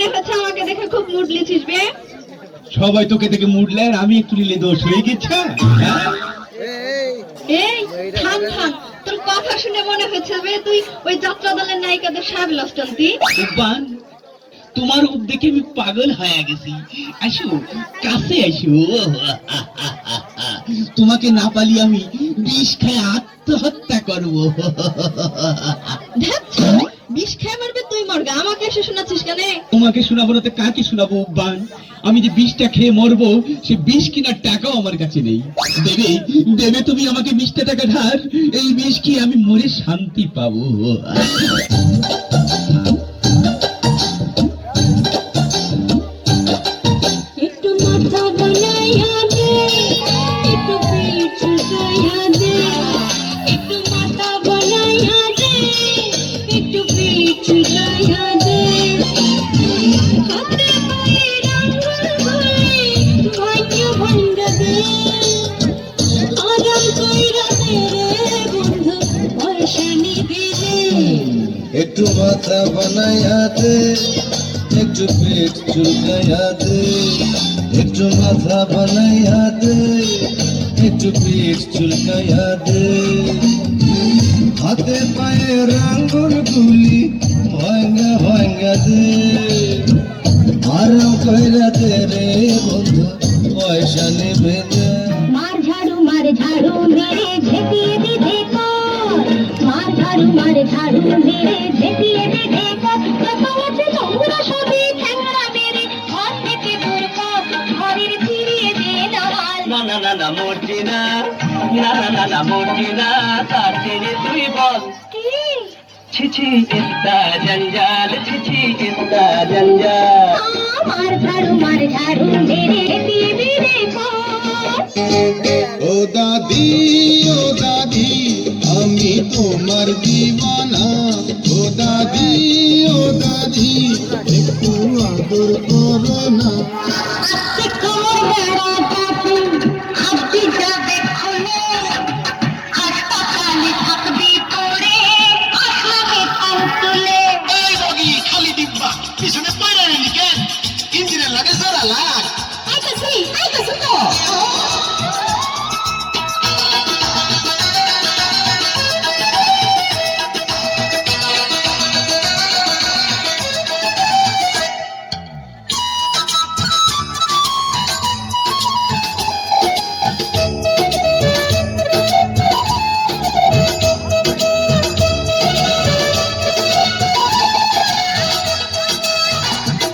মনে হচ্ছে আমাকে দেখে খুব মুড লিছিস বে। সবাই তোকে দেখে মুডলে আর আমি একটু নিলে দোষ হয়ে গেছে। এই থাম থাম, তোর কথা শুনে মনে হচ্ছে বে তুই ওই যাত্রা দলের নায়িকাদের সাহেব চলতি। উব্বান, তোমার রূপ দেখে আমি পাগল হয়ে গেছি। আসো কাছে আসো। তোমাকে না পালি আমি বিষ খেয়ে আত্মহত্যা করবো। বিষ খেয়ে মারবে তুই মরগা, আমাকে এসে শোনাচ্ছিস কেন? তোমাকে শোনাবো না তো কাকে শোনাবো উব্বান? আমি যে বিষটা খেয়ে মরবো সে বিষ কেনার টাকাও আমার কাছে নেই। দেবে দেবে তুমি আমাকে 20টা টাকা ধার, এই বিষ খেয়ে আমি মরে শান্তি পাবো। একটু মাথা বানাইয়া দে, একটু পিঠ চুকাইয়া দে, একটু মাথা বানাইয়া দে, একটু পিঠ চুকাইয়া দে। হাতে পায়ে রাঙ্গুল ভরে ভাগ্য ভাঙ্গা দে, আরাম কইরা দে রে বন্ধু পয়সা নিবি দে। একটু মাথা বানাইয়া দে, একটু পেট চুলকাইয়া দে, একটু মাথা বানাইয়া দে, একটু পেট চুলকাইয়া দে। হাতে পায়ে রাঙ্গুল গুলি ভাঙ্গা ভাঙ্গা দে, আরাম কইরা দে রে বন্ধু পয়সা নেবে দে। মার ঝাড়ু মেরে ঝেঁটিয়ে দে কর, মার ঝাড়ু মেরে ঝেঁটিয়ে দে কর। কত আছে তোমরা সবই ঠ্যাংরা মেরে ঘর থেকে দূর কর, ঘরের ফিরিয়ে দে দেওয়াল। না না না না মরছি না, না না না না মরছি না, তার চেয়ে তুই বল। কি ছিছি ইস্তা জঞ্জাল, ছিছি ইস্তা জঞ্জাল। মার ঝাড়ু মেরে ঝেঁটিয়ে দে কর। ও দাদি আমি তোমার দিওয়ানা। ও দাদি একটু আদর করো না।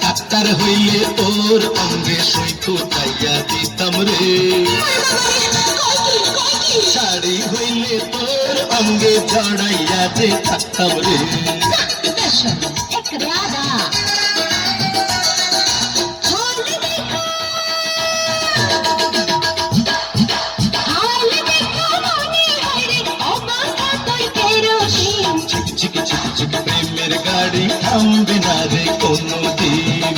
ডাক্তার হইলে তোর অঙ্গে সই ফুটাইয়া দিতাম রে, শাড়ি হইলে তোর অঙ্গে জড়াইয়া যে থাকতাম রে। ঝিক প্রেমের গাড়ি থামবে না রে কোনো দিন।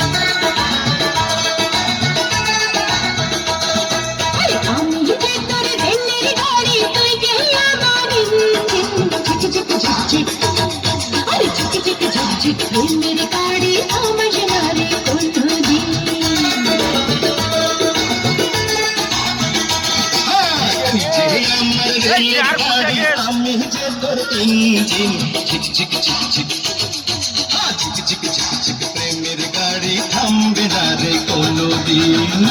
আমি যে তোর ইঞ্জিন, ঝিক ঝিক প্রেমের গাড়ি থামবে না রে কোনো দিন।